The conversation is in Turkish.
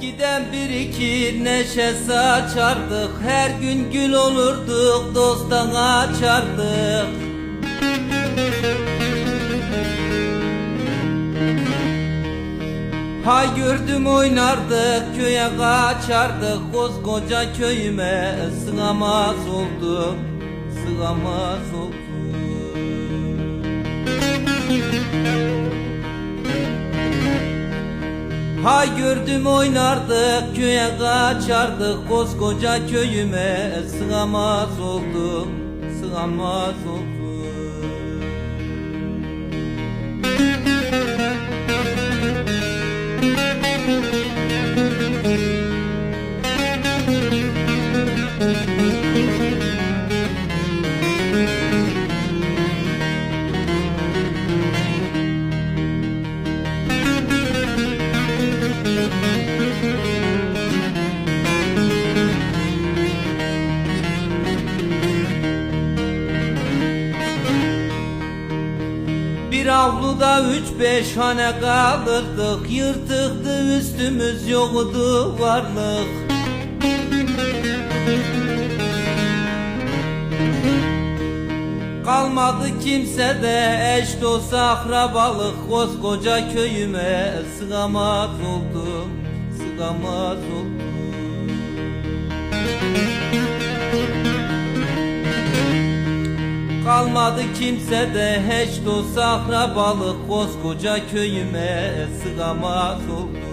Eskiden bir iki neşe saçardık, her gün gül olurduk, dosttan açardık. Hay gördüm oynardık, köye kaçardık, koskoca köyüme sığamaz oldum, sığamaz oldum. Hay gördüm oynardık, köye kaçardık, koskoca köyüme sığamaz oldum, sığamaz oldum. Bir avluda 3-5 hane kalırdık, yırtıktı üstümüz, yoktu varlık. Kalmadı kimse de eş dost akrabalık, koskoca köyüme sığamaz oldum, sığamaz oldum. Kalmadı kimse de eş dost akrabalık, koskoca köyüme sığamaz oldum.